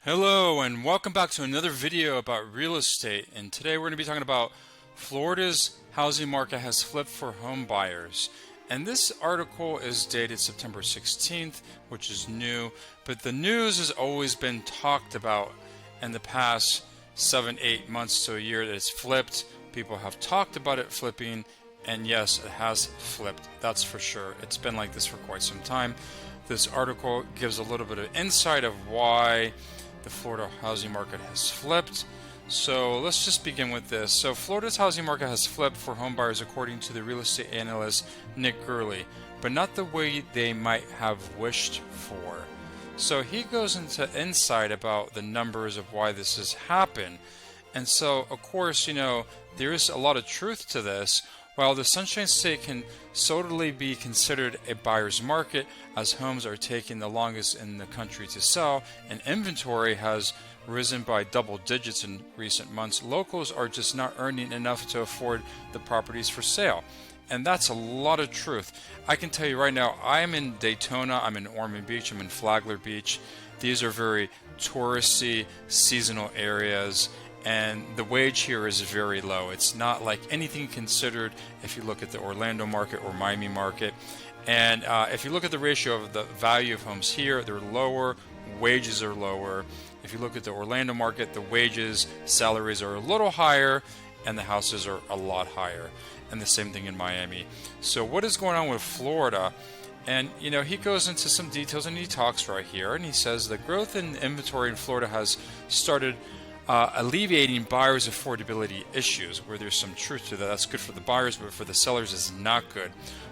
Hello and welcome back to another video about real estate, and today we're going to be talking about Florida's housing market has flipped for home buyers. And this article is dated September 16th, which is new, but the news has always been talked about in the past 7-8 months to a year that it's flipped. People have talked about it flipping, and yes, it has flipped, that's for sure. It's been like this for quite some time. This article gives a little bit of insight of why the Florida housing market has flipped. So let's just begin with this. So Florida's housing market has flipped for homebuyers according to the real estate analyst Nick Gerli, but not the way they might have wished for. So he goes into insight about the numbers of why this has happened. And so, of course, there is a lot of truth to this. While the Sunshine State can solely be considered a buyer's market, as homes are taking the longest in the country to sell, and inventory has risen by double digits in recent months, locals are just not earning enough to afford the properties for sale. And that's a lot of truth. I can tell you right now, I am in Daytona, I'm in Ormond Beach, I'm in Flagler Beach. These are very touristy, seasonal areas. And the wage here is very low. It's not like anything considered if you look at the Orlando market or Miami market. And if you look at the ratio of the value of homes here, they're lower, wages are lower. If you look at the Orlando market, the wages, salaries are a little higher, and the houses are a lot higher. And the same thing in Miami. So what is going on with Florida? And, he goes into some details, and he talks right here, and he says the growth in inventory in Florida has started alleviating buyers' affordability issues, where there's some truth to that. That's good for the buyers, but for the sellers is not good.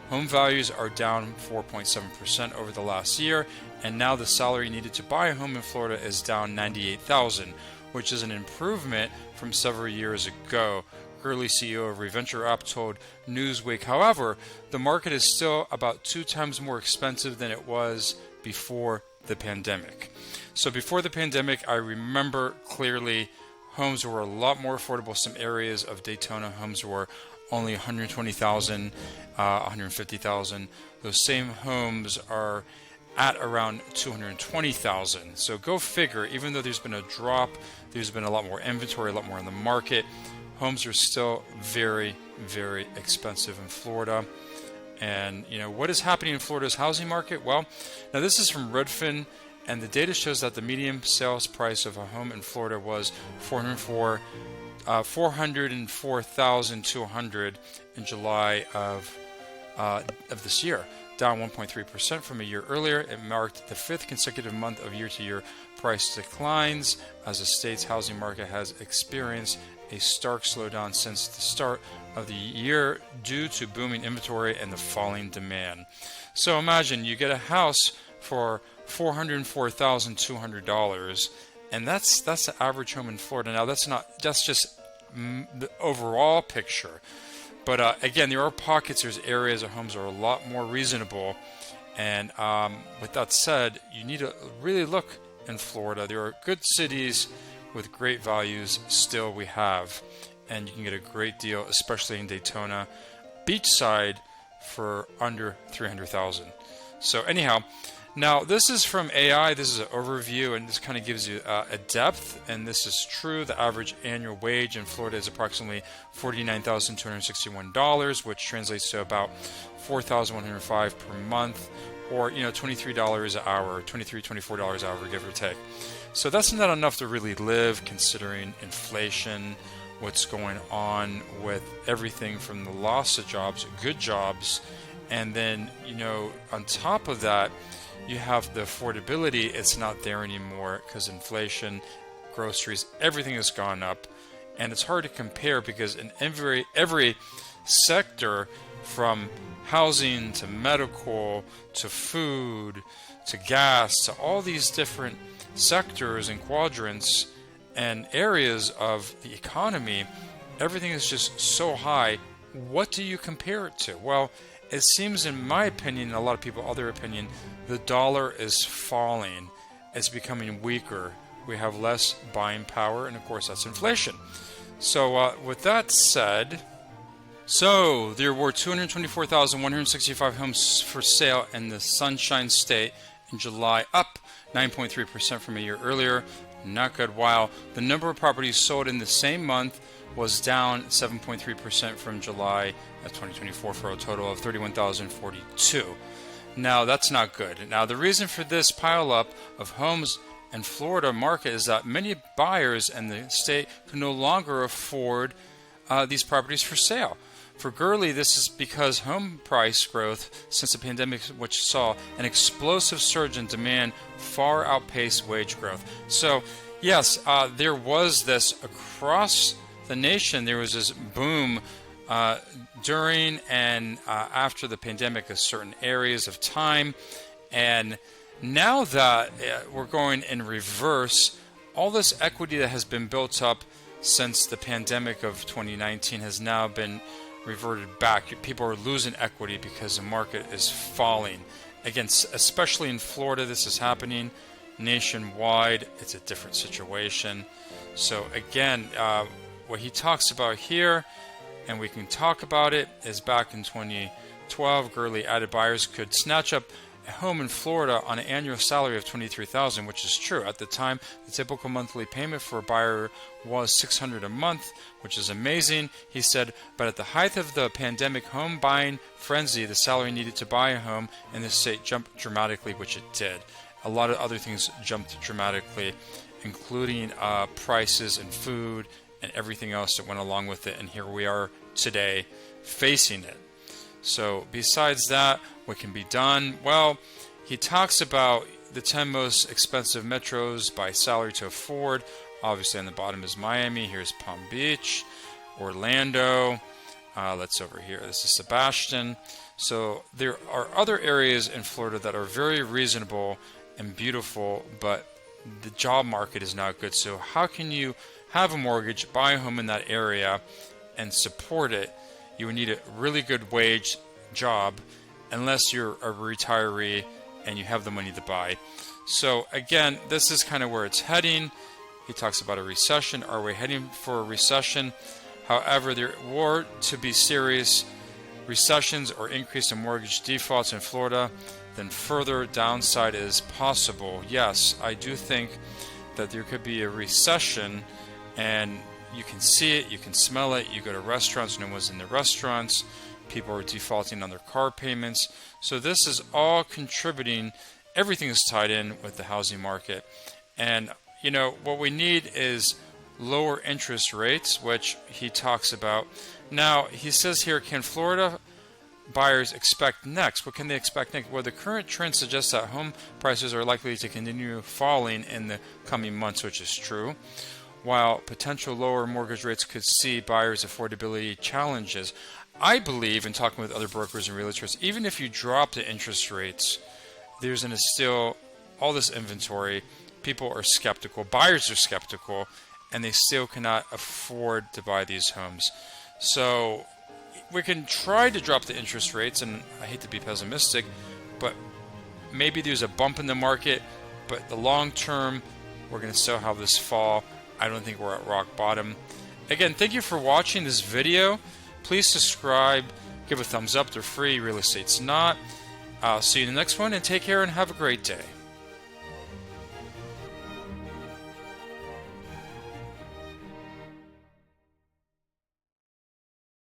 Home values are down 4.7% over the last year, and now the salary needed to buy a home in Florida is down $98,000, which is an improvement from several years ago. Gerli, CEO of Reventure App, told Newsweek. However, the market is still about 2 times more expensive than it was before the pandemic. So before the pandemic, I remember clearly homes were a lot more affordable. Some areas of Daytona, homes were only $120,000, $150,000. Those same homes are at around $220,000. So go figure, even though there's been a drop, there's been a lot more inventory, a lot more in the market, homes are still very, very expensive in Florida. And, what is happening in Florida's housing market? Well, now this is from Redfin, and the data shows that the median sales price of a home in Florida was $404,200 in July of this year, down 1.3% from a year earlier. It marked the 5th consecutive month of year-to-year price declines, as the state's housing market has experienced a stark slowdown since the start of the year due to booming inventory and the falling demand. So imagine you get a house for $404,200, and that's the average home in Florida. Now that's just the overall picture, but again, there are pockets, there's areas of homes are a lot more reasonable. And with that said, you need to really look in Florida. There are good cities with great values still we have, and you can get a great deal, especially in Daytona beachside, for under $300,000. So anyhow, now this is from AI. This is an overview, and this kind of gives you a depth, and this is true. The average annual wage in Florida is approximately $49,261, which translates to about $4,105 per month, or $23 an hour, $24 an hour, give or take. So that's not enough to really live, considering inflation, what's going on with everything from the loss of jobs, good jobs, and then on top of that, you have the affordability. It's not there anymore because inflation, groceries, everything has gone up, and it's hard to compare because in every sector, from housing to medical to food to gas to all these different sectors and quadrants and areas of the economy, everything is just so high. What do you compare it to? Well, it seems, in my opinion, and a lot of people other opinion, the dollar is falling. It's becoming weaker. We have less buying power, and of course that's inflation. So with that said, there were 224,165 homes for sale in the Sunshine State in July, up 9.3% from a year earlier. Not good. While the number of properties sold in the same month was down 7.3% from July of 2024 for a total of 31,042. Now, that's not good. Now, the reason for this pileup of homes in Florida market is that many buyers in the state can no longer afford these properties for sale. For Gerli, this is because home price growth since the pandemic, which saw an explosive surge in demand, far outpaced wage growth. So, yes, there was this across the nation. There was this boom during and after the pandemic of certain areas of time. And now that we're going in reverse, all this equity that has been built up since the pandemic of 2019 has now been reverted back. People are losing equity because the market is falling. Again, especially in Florida, this is happening. Nationwide, it's a different situation. So again, what he talks about here, and we can talk about it, is back in 2012, Gerli added buyers could snatch up a home in Florida on an annual salary of $23,000, which is true. At the time, the typical monthly payment for a buyer was $600 a month, which is amazing. He said, but at the height of the pandemic home buying frenzy, the salary needed to buy a home in the state jumped dramatically, which it did. A lot of other things jumped dramatically, including prices and food and everything else that went along with it. And here we are today facing it. So besides that, what can be done? Well, he talks about the 10 most expensive metros by salary to afford. Obviously on the bottom is Miami. Here's Palm Beach, Orlando. Let's over here. This is Sebastian. So there are other areas in Florida that are very reasonable and beautiful, but the job market is not good. So how can you have a mortgage, buy a home in that area, and support it? You would need a really good wage job, unless you're a retiree and you have the money to buy. So again, this is kind of where it's heading. He talks about a recession. Are we heading for a recession? However, there were to be serious recessions or increase in mortgage defaults in Florida, then further downside is possible. Yes, I do think that there could be a recession, and you can see it, you can smell it. You go to restaurants, no one's in the restaurants. People are defaulting on their car payments. So this is all contributing. Everything is tied in with the housing market. And, you know, what we need is lower interest rates, which he talks about. Now, he says here, can Florida buyers expect next? What can they expect next? Well, the current trend suggests that home prices are likely to continue falling in the coming months, which is true, while potential lower mortgage rates could see buyers' affordability challenges. I believe, in talking with other brokers and realtors, even if you drop the interest rates, there's still all this inventory. People are skeptical. Buyers are skeptical, and they still cannot afford to buy these homes. So we can try to drop the interest rates, and I hate to be pessimistic, but maybe there's a bump in the market, but the long term, we're going to still have this fall. I don't think we're at rock bottom. Again, thank you for watching this video. Please subscribe, give a thumbs up. They're free. Real estate's not. I'll see you in the next one, and take care and have a great day.